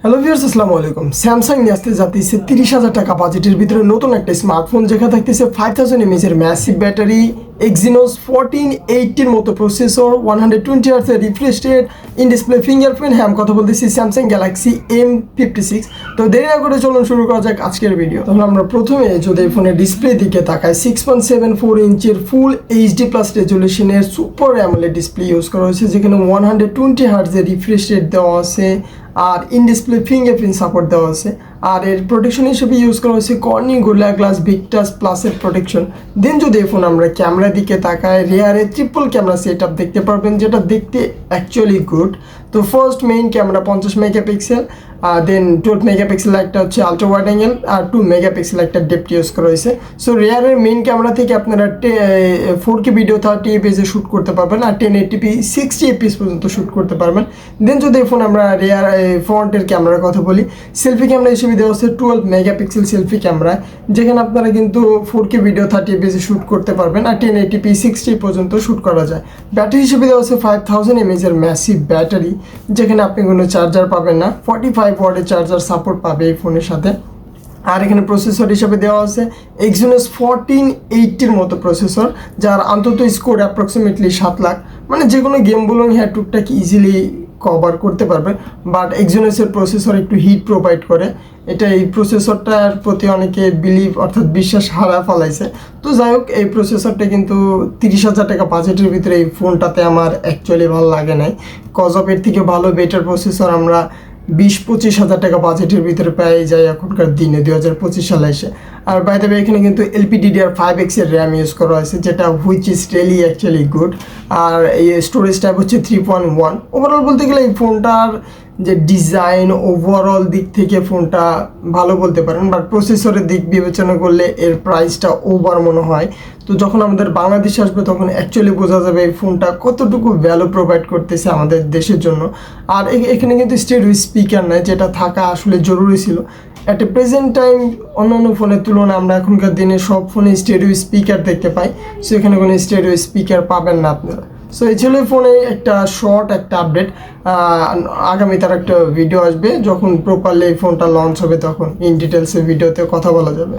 Hello viewers, আসসালামু আলাইকুম। Samsung নিয়ে আসতে যাচ্ছে 30,000 টাকা বাজেটের ভিতরে নতুন একটা স্মার্টফোন, যেখানে থাকতেছে 5000 এমএএচের ম্যাসিভ ব্যাটারি, এক্সিনোস 1480 মতো প্রসেসর, 120 হার্টজের refresh rate, in display fingerprint. হ্যাঁ, আমি কথা বলতেছি স্যামসাং গ্যালাক্সি M56। তো দেরি না করে চলুন শুরু করা যাক আজকের ভিডিও। তাহলে আমরা প্রথমে যদি ফোনের ডিসপ্লে দিকে তাকাই, 6.74 ইঞ্চের ফুল এইচডি প্লাস রেজলিউশনের সুপার অ্যামোলেড ডিসপ্লে ইউজ করা হয়েছে, যেখানে 120 হার্টজের রিফ্রেশ রেট দেওয়া আছে আর ইন ডিসপ্লে ফিঙ্গারপ্রিন্ট সাপোর্ট দেওয়া আছে। আর এর প্রোটেকশন হিসেবে ইউজ করা হয়েছে কর্নিং গোরিলা গ্লাস ভিক্টাস প্লাসের প্রোটেকশন। দেন যদি ফোন আমরা ক্যামেরার দিকে তাকায়, রেয়ারে ট্রিপল ক্যামেরা সেট আপ দেখতে পারবেন, যেটা দেখতে অ্যাকচুয়ালি গুড। তো first main camera 50 megapixel, then 12 megapixel একটা হচ্ছে আলট্রা ওয়াইড অ্যাঙ্গেল, আর 2 মেগাপিক্সেল একটা ডেপথ ইউজ করা হয়েছে। সো রেয়ারের মেইন ক্যামেরা থেকে আপনারা 4K ভিডিও 30 এফপিএসে শ্যুট করতে পারবেন, আর 1080p 60 এফপিএস পর্যন্ত শ্যুট করতে পারবেন। দেন যদি ফোন আমরা রেয়ার ফ্রন্টের ক্যামেরার কথা বলি, সেলফি ক্যামেরা হিসেবে দেওয়া হচ্ছে 12 মেগাপিক্সেল সেলফি ক্যামেরা, যেখানে আপনারা কিন্তু 4K ভিডিও 30 এফপিএসে শ্যুট করতে পারবেন, আর 1080p 60 পর্যন্ত শ্যুট করা যায়। ব্যাটারি হিসেবে দেওয়া হচ্ছে 5000 এমএএচের ম্যাসিভ ব্যাটারি, যেখানে আপনি কোনো চার্জার পাবেন না, 45 ওয়াটের চার্জার সাপোর্ট পাবে এই ফোনের সাথে। আর এখানে প্রসেসর হিসাবে দেওয়া আছে এক্সিনোস 1480 মতো প্রসেসর, যার অন্তত স্কোর অ্যাপ্রক্সিমেটলি 7 লাখ। মানে যে কোনো গেম বলুন, হ্যাঁ, টুকটাক ইজিলি কভার করতে পারবেন। বাট এক্সিনোসের প্রসেসর একটু হিট প্রোভাইড করে, এটা এই প্রসেসরটার প্রতি অনেকে বিলিভ অর্থাৎ বিশ্বাস হারা ফেলাইছে। তো যাই হোক, এই প্রসেসরটা কিন্তু 30,000 টাকা বাজেটের ভিতরে এই ফোনটাতে আমার অ্যাকচুয়ালি ভালো লাগে নাই। কজ অফ এর থেকে ভালো বেটার প্রসেসর আমরা 20-25 হাজার টাকা বাজেটের ভিতরে পেয়ে যায় এখনকার দিনে 2025 সালে এসে। আর বাই দ্য ওয়ে, এখানে কিন্তু LPDDR5X এর র্যাম ইউজ করা হয়েছে, যেটা which is really actually good. আর এই স্টোরেজ টাইপ হচ্ছে 3.1। ওভারঅল বলতে গেলে এই ফোনটার যে ডিজাইন, ওভারঅল দিক থেকে ফোনটা ভালো বলতে পারেন, বাট প্রসেসরের দিক বিবেচনা করলে এর প্রাইসটা ওভার মনে হয়। তো যখন আমাদের বাংলাদেশে আসবে তখন অ্যাকচুয়ালি বোঝা যাবে এই ফোনটা কতটুকু ভ্যালু প্রোভাইড করতেছে আমাদের দেশের জন্য। আর এখানে কিন্তু স্টেরিও স্পিকার নাই, যেটা থাকা আসলে জরুরি ছিল অ্যাট এ প্রেজেন্ট টাইম। অন্যান্য ফোনের তুলনায় আমরা এখনকার দিনে সব ফোনে স্টেরিও স্পিকার দেখতে পাই, সো এখানে কোনো স্টেরিও স্পিকার পাবেন না আপনারা। সো এই ছিল ফোনে একটা শর্ট একটা আপডেট। আগামী তার একটা ভিডিও আসবে, যখন প্রপারলি এই ফোনটা লঞ্চ হবে তখন ইন ডিটেলসে ভিডিওতে কথা বলা যাবে।